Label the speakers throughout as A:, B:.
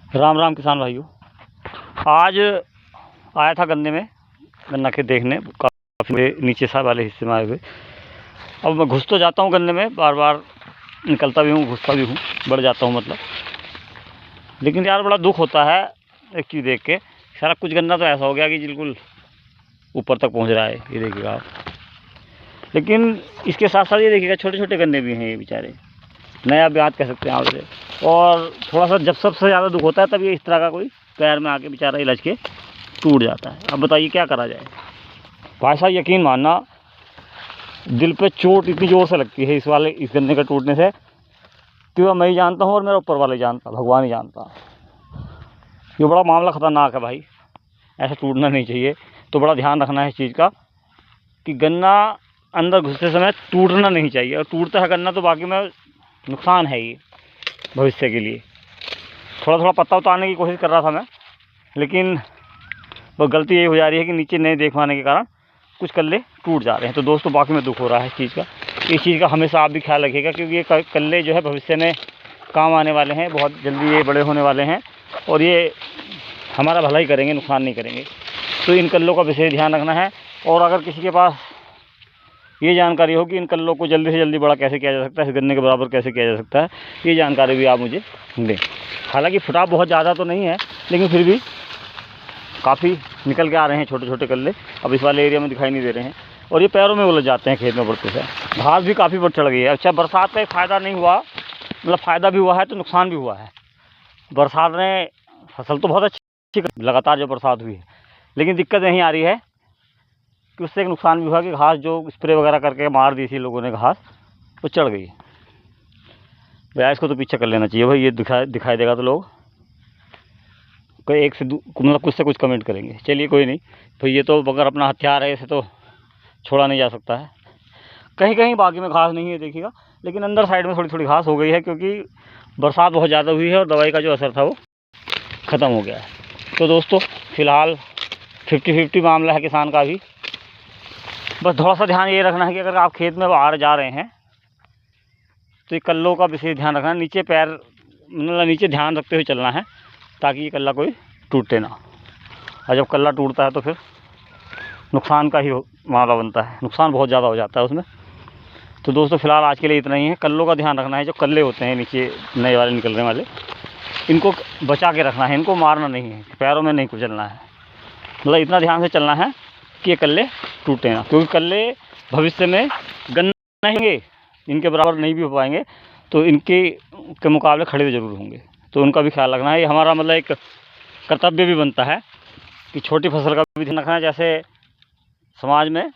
A: राम राम किसान भाइयों। आज आया था गन्ना खेत देखने, काफ़ी नीचे सा वाले हिस्से में आए हुए। अब मैं घुस तो जाता हूँ गन्ने में, बार बार निकलता भी हूँ, घुसता भी हूँ, बढ़ जाता हूँ मतलब। लेकिन यार बड़ा दुख होता है एक चीज़ देख के। सारा कुछ गन्ना तो ऐसा हो गया कि बिल्कुल ऊपर तक पहुँच रहा है, ये देखिएगा आप। लेकिन इसके साथ साथ ये देखिएगा छोटे छोटे गन्ने भी हैं, ये बेचारे नया ब्याज कह सकते हैं आप इसे। और थोड़ा सा जब सबसे ज़्यादा दुख होता है तब ये इस तरह का कोई पैर में आके बेचारा इलझ के टूट जाता है। अब बताइए क्या करा जाए। भाई साहब यकीन मानना, दिल पे चोट इतनी ज़ोर से लगती है इस गन्ने के टूटने से कि वह मैं ही जानता हूँ और मेरा ऊपर वाला ही जानता, भगवान ही जानता। ये बड़ा मामला ख़तरनाक है भाई, ऐसा टूटना नहीं चाहिए। तो बड़ा ध्यान रखना है इस चीज़ का कि गन्ना अंदर घुसते समय टूटना नहीं चाहिए। और टूटता है गन्ना तो बाकी में नुकसान है ये भविष्य के लिए। थोड़ा थोड़ा पत्ता उतारने की कोशिश कर रहा था मैं, लेकिन वो गलती ये हो जा रही है कि नीचे नहीं देख पाने के कारण कुछ कल्ले टूट जा रहे हैं। तो दोस्तों बाकी में दुख हो रहा है इस चीज़ का। इस चीज़ का हमेशा आप भी ख्याल रखिएगा, क्योंकि ये कल्ले जो है भविष्य में काम आने वाले हैं, बहुत जल्दी ये बड़े होने वाले हैं और ये हमारा भला ही करेंगे, नुकसान नहीं करेंगे। तो इन कल्लों का विशेष ध्यान रखना है। और अगर किसी के पास ये जानकारी हो कि इन कल्लों को जल्दी से जल्दी बड़ा कैसे किया जा सकता है, इस गन्ने के बराबर कैसे किया जा सकता है, ये जानकारी भी आप मुझे दें। हालांकि फुटाव बहुत ज़्यादा तो नहीं है, लेकिन फिर भी काफ़ी निकल के आ रहे हैं छोटे छोटे कल्ले। अब इस वाले एरिया में दिखाई नहीं दे रहे हैं और ये पैरों में उलझ जाते हैं खेत में बढ़ते से। घास भी काफ़ी बढ़ चढ़ गई है। अच्छा, बरसात का एक फ़ायदा नहीं हुआ, मतलब फ़ायदा भी हुआ है तो नुकसान भी हुआ है। बरसात ने फसल तो बहुत अच्छी लगातार जो बरसात हुई है, लेकिन दिक्कत यहीं आ रही है कि उससे एक नुकसान भी हुआ कि घास जो स्प्रे वगैरह करके मार दी थी लोगों ने, घास वो चढ़ गई। भैया इसको तो पीछे कर लेना चाहिए भाई, ये दिखाई देगा तो लोग कोई एक से मतलब कुछ से कुछ कमेंट करेंगे। चलिए कोई नहीं भाई, ये तो अगर अपना हथियार है इसे तो छोड़ा नहीं जा सकता है। कहीं कहीं बाकी में घास नहीं है देखिएगा, लेकिन अंदर साइड में थोड़ी थोड़ी घास हो गई है, क्योंकि बरसात बहुत ज़्यादा हुई है और दवाई का जो असर था वो ख़त्म हो गया है। तो दोस्तों फ़िलहाल 50-50 मामला है किसान का भी। बस थोड़ा सा ध्यान ये रखना है कि अगर आप खेत में बाहर जा रहे हैं तो ये कल्लों का विशेष ध्यान रखना है। नीचे पैर मतलब नीचे ध्यान रखते हुए चलना है ताकि ये कल्ला कोई टूटे ना। और जब कल्ला टूटता है तो फिर नुकसान का ही मामला बनता है, नुकसान बहुत ज़्यादा हो जाता है उसमें। तो दोस्तों फ़िलहाल आज के लिए इतना ही है। कल्लों का ध्यान रखना है, जो कल्ले होते हैं नीचे नए वाले निकलने वाले, इनको बचा के रखना है, इनको मारना नहीं है, पैरों में नहीं कुचलना है। मतलब इतना ध्यान से चलना है कि ये कल्ले टूटे ना, क्योंकि कल्ले भविष्य में गन्ना होंगे, इनके बराबर नहीं भी हो पाएंगे तो इनके मुकाबले खड़े भी ज़रूर होंगे। तो उनका भी ख्याल रखना है। ये हमारा मतलब एक कर्तव्य भी बनता है कि छोटी फसल का भी ध्यान रखना है। जैसे समाज में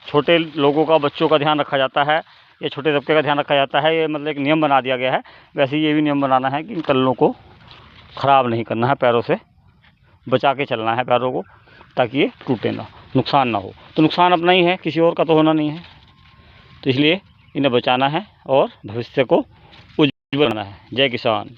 A: छोटे लोगों का, बच्चों का ध्यान रखा जाता है, या छोटे तबके का ध्यान रखा जाता है, ये मतलब एक नियम बना दिया गया है। वैसे ये भी नियम बनाना है कि इन कल्लों को ख़राब नहीं करना है, पैरों से बचा के चलना है पैरों को, ताकि ये टूटे ना, नुकसान ना हो। तो नुकसान अपना ही है, किसी और का तो होना नहीं है। तो इसलिए इन्हें बचाना है और भविष्य को उज्ज्वल बनाना है। जय किसान।